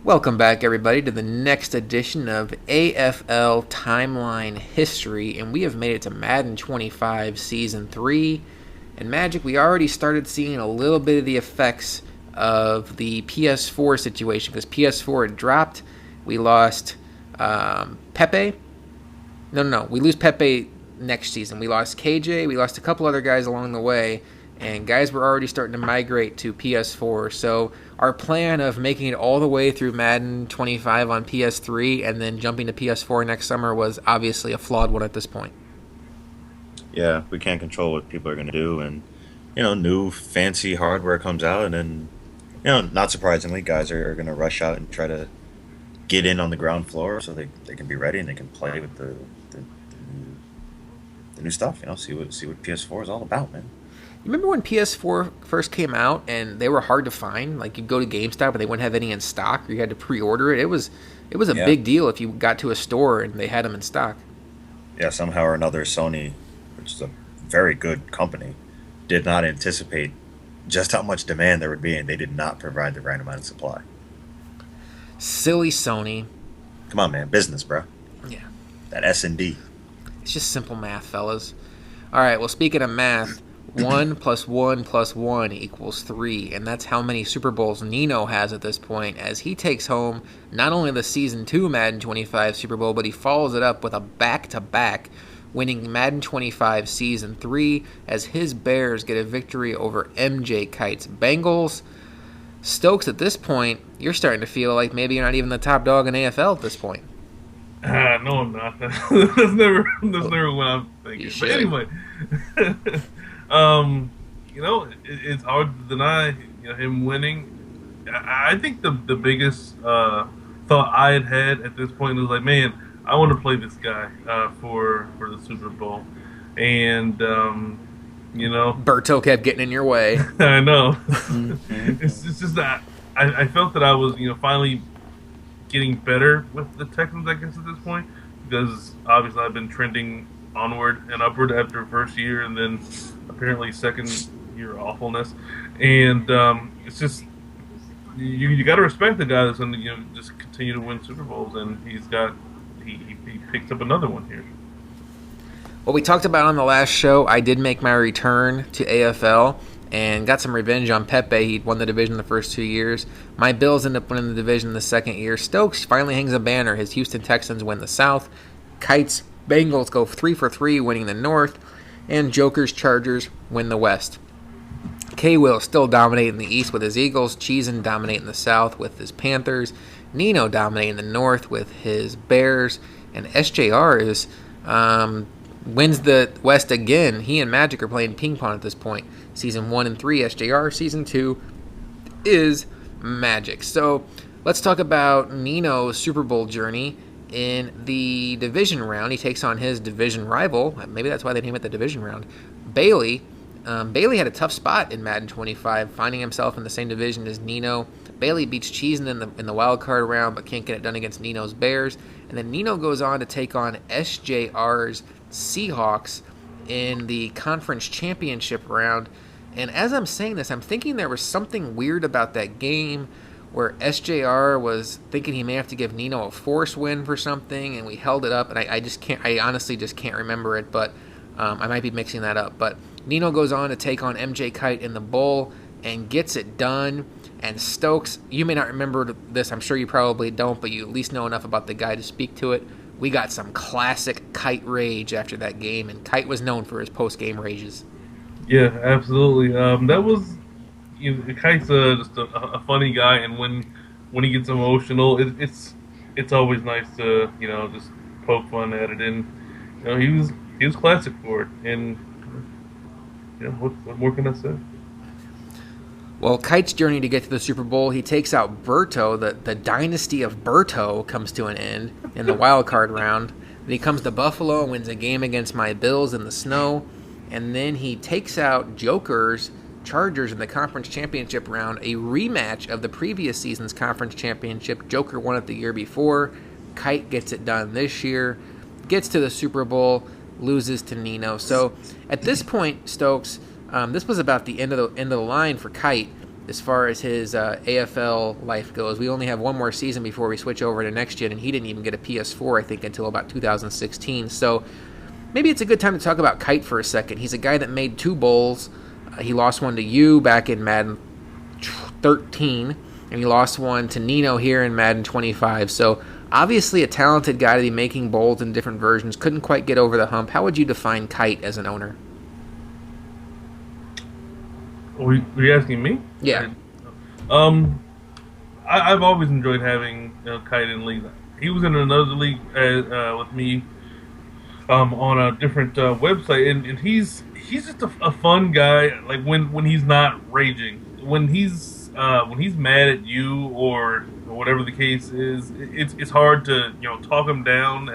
Welcome back, everybody, to the next edition of AFL Timeline History, and we have made it to Madden 25 Season 3. And Magic, we already started seeing a little bit of the effects of the PS4 situation, because PS4 had dropped. We lost Pepe. No, we lose Pepe next season. We lost KJ, we lost a couple other guys along the way, and guys were already starting to migrate to PS4. So our plan of making it all the way through Madden 25 on PS3 and then jumping to PS4 next summer was obviously a flawed one at this point. Yeah, we can't control what people are going to do, and new fancy hardware comes out, and then not surprisingly, guys are going to rush out and try to get in on the ground floor so they can be ready and they can play with the new stuff. See what PS4 is all about, man. You remember when PS4 first came out and they were hard to find? Like, you'd go to GameStop and they wouldn't have any in stock, or you had to pre-order it. It was a big deal if you got to a store and they had them in stock. Yeah, somehow or another, Sony, which is a very good company, did not anticipate just how much demand there would be, and they did not provide the right amount of supply. Silly Sony. Come on, man, business, bro. Yeah. That S&D. It's just simple math, fellas. All right, well, speaking of math, 1 plus 1 plus 1 equals 3, and that's how many Super Bowls Nino has at this point, as he takes home not only the Season 2 Madden 25 Super Bowl, but he follows it up with a back-to-back, winning Madden 25 Season 3, as his Bears get a victory over MJ Kite's Bengals. Stokes, at this point, you're starting to feel like maybe you're not even the top dog in AFL at this point. No, I'm not. That's never what I'm thinking. But anyway, it's hard to deny him winning. I think the biggest thought I had at this point was like, man, I want to play this guy for the Super Bowl, and Berto kept getting in your way. I know. It's just that I felt that I was finally getting better with the Texans, I guess, at this point, because obviously I've been trending onward and upward after first year and then apparently second year awfulness, and it's just you got to respect the guy that's going to just continue to win Super Bowls, and he picked up another one here. Well, we talked about on the last show, I did make my return to AFL and got some revenge on Pepe. He'd won the division the first 2 years. My Bills ended up winning the division the second year. Stokes finally hangs a banner. His Houston Texans win the South. Kite's Bengals go 3 for 3, winning the North. And Joker's Chargers win the West. K-Will still dominating the East with his Eagles. Cheesin dominating the South with his Panthers. Nino dominating the North with his Bears. And SJR is wins the West again. He and Magic are playing ping pong at this point. Season 1 and 3, SJR. Season 2 is Magic. So let's talk about Nino's Super Bowl journey in the division round. He takes on his division rival. Maybe that's why they named it the division round. Bailey. Bailey had a tough spot in Madden 25, finding himself in the same division as Nino. Bailey beats Cheesin in the wild card round, but can't get it done against Nino's Bears. And then Nino goes on to take on SJR's Seahawks in the conference championship round. And as I'm saying this, I'm thinking there was something weird about that game where SJR was thinking he may have to give Nino a force win for something, and we held it up, and I honestly just can't remember it, but I might be mixing that up. But Nino goes on to take on MJ Kite in the bowl and gets it done. And Stokes, you may not remember this, I'm sure you probably don't, but you at least know enough about the guy to speak to it. We got some classic Kite rage after that game, and Kite was known for his post-game rages. Yeah, absolutely. That was Kite's just a funny guy, and when he gets emotional, it's always nice to just poke fun at it. And he was classic for it. And what more can I say? Well, Kite's journey to get to the Super Bowl, he takes out Berto. The dynasty of Berto comes to an end in the wild card round. Then he comes to Buffalo and wins a game against my Bills in the snow. And then he takes out Joker's Chargers in the conference championship round, a rematch of the previous season's conference championship. Joker won it the year before. Kite gets it done this year, gets to the Super Bowl, loses to Nino. So at this point, Stokes, this was about the end of the line for Kite, as far as his AFL life goes. We only have one more season before we switch over to next gen, and he didn't even get a PS4, I think, until about 2016. So maybe it's a good time to talk about Kite for a second. He's a guy that made 2 bowls. He lost one to you back in Madden 13, and he lost one to Nino here in Madden 25. So obviously a talented guy to be making bowls in different versions. Couldn't quite get over the hump. How would you define Kite as an owner? Were you asking me? Yeah. I've always enjoyed having Kite in league. He was in another league with me on a different website, and he's just a fun guy. Like when he's not raging, when he's mad at you or whatever the case is, it's hard to talk him down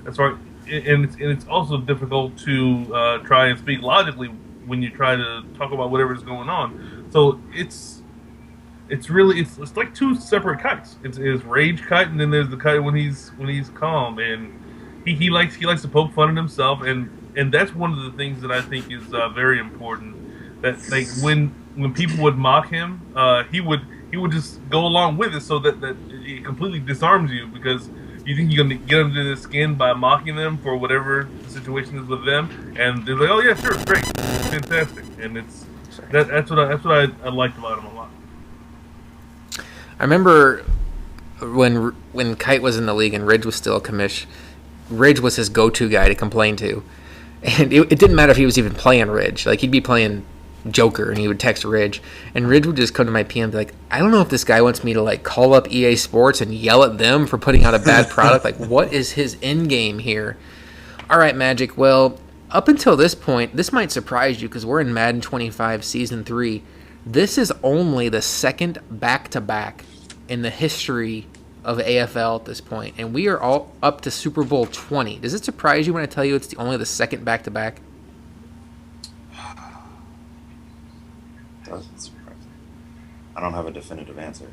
as far, and it's also difficult to try and speak logically when you try to talk about whatever is going on. So it's like 2 separate Kites. It's rage Kite, and then there's the Kite when he's calm, and he likes to poke fun at himself, and that's one of the things that I think is very important. That like when people would mock him, he would just go along with it, so that it completely disarms you, because you think you're going to get under their skin by mocking them for whatever the situation is with them, and they're like, "Oh yeah, sure, great, fantastic," and that's what I liked about him a lot. I remember when Kite was in the league and Ridge was still a commish. Ridge was his go-to guy to complain to, and it didn't matter if he was even playing Ridge. Like, he'd be playing Joker, and he would text Ridge, and Ridge would just come to my PM and be like, I don't know if this guy wants me to like call up EA Sports and yell at them for putting out a bad product. Like, what is his end game here? All right, Magic. Well, up until this point, this might surprise you because we're in Madden 25 Season 3. This is only the second back-to-back in the history of AFL at this point, and we are all up to Super Bowl 20. Does it surprise you when I tell you it's only the second back-to-back? Doesn't surprise me. I don't have a definitive answer.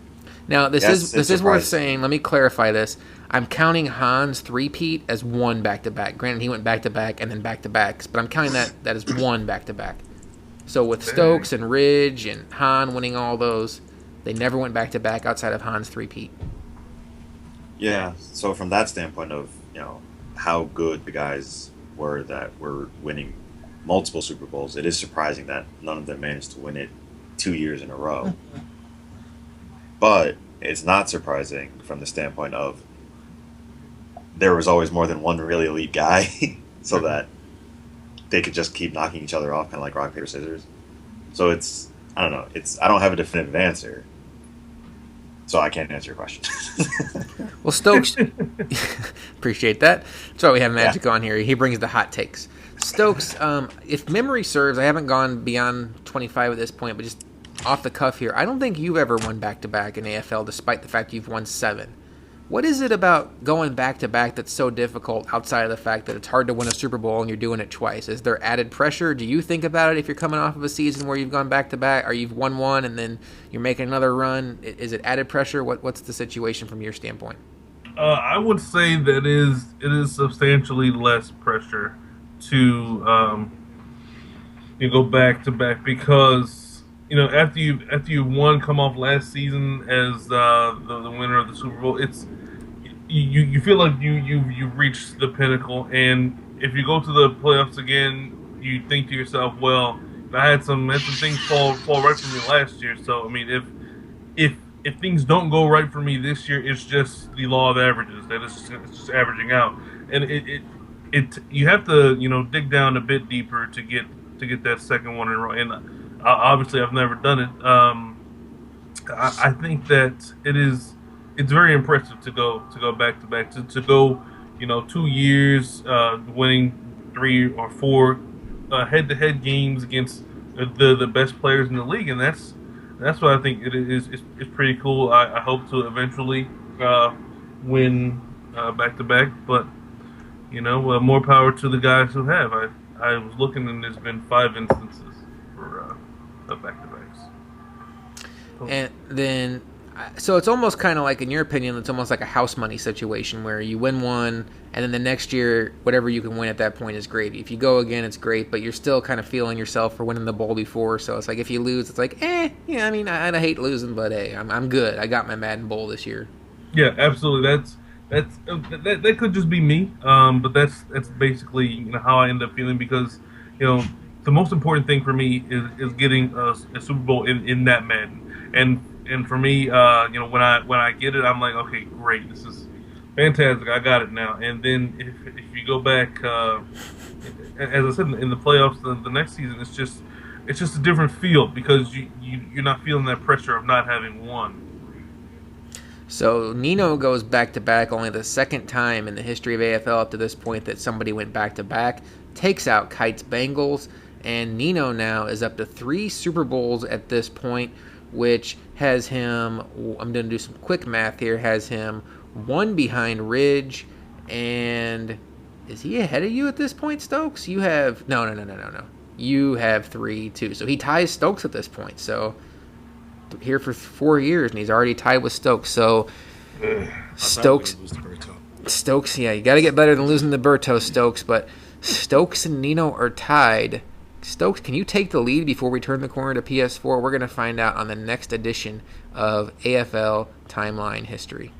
Now, this is worth saying. Let me clarify this. I'm counting Han's three-peat as one back-to-back. Granted, he went back-to-back and then back-to-backs, but I'm counting that as one back-to-back. So with Stokes and Ridge and Han winning all those, they never went back-to-back outside of Han's three-peat. Yeah, so from that standpoint of, how good the guys were that were winning multiple Super Bowls, it is surprising that none of them managed to win it 2 years in a row. But it's not surprising from the standpoint of there was always more than one really elite guy so that they could just keep knocking each other off, kind of like rock, paper, scissors. So I don't know, I don't have a definitive answer, so I can't answer your question. Well, Stokes, appreciate that. That's why we have Magic on here. He brings the hot takes. Stokes, if memory serves, I haven't gone beyond 25 at this point, but just off the cuff here, I don't think you've ever won back-to-back in AFL, despite the fact you've won 7. What is it about going back-to-back that's so difficult outside of the fact that it's hard to win a Super Bowl and you're doing it twice? Is there added pressure? Do you think about it if you're coming off of a season where you've gone back-to-back, or you've won one and then you're making another run? Is it added pressure? What's the situation from your standpoint? I would say that it is substantially less pressure to you go back-to-back, because after you won, come off last season as the winner of the Super Bowl, it's you feel like you've reached the pinnacle, and if you go to the playoffs again, you think to yourself, well, I had some things fall right for me last year. So I mean, if things don't go right for me this year, it's just the law of averages, that it's just averaging out, and it you have to dig down a bit deeper to get that second one in a row. And obviously, I've never done it. I think that it's very impressive to go back to back, to go 2 years winning 3 or 4 head-to-head games against the best players in the league, and that's what I think it's pretty cool. I hope to eventually win back to back, but more power to the guys who have. I was looking, and there's been 5 instances for back to backs. And then So it's almost kind of like, in your opinion, it's almost like a house money situation where you win one, and then the next year, whatever you can win at that point is gravy. If you go again, it's great, but you're still kind of feeling yourself for winning the bowl before. So it's like if you lose, it's like, yeah. I mean, I hate losing, but hey, I'm good. I got my Madden Bowl this year. Yeah, absolutely. That could just be me, but that's basically how I end up feeling because the most important thing for me is getting a Super Bowl in that Madden, and for me, when I get it, I'm like, okay, great, this is fantastic, I got it now. And then if you go back, as I said in the playoffs, the next season, it's just a different feel because you're not feeling that pressure of not having won. So Nino goes back-to-back, only the second time in the history of AFL up to this point that somebody went back-to-back, takes out Kite's Bengals, and Nino now is up to 3 Super Bowls at this point, which has him, I'm going to do some quick math here, has him 1 behind Ridge, and is he ahead of you at this point, Stokes? You have, no. You have 3, too. So he ties Stokes at this point, so here for 4 years, and he's already tied with Stokes. So Stokes, yeah, you got to get better than losing the Berto, Stokes. But Stokes and Nino are tied. Stokes, can you take the lead before we turn the corner to PS4? We're going to find out on the next edition of AFL Timeline History.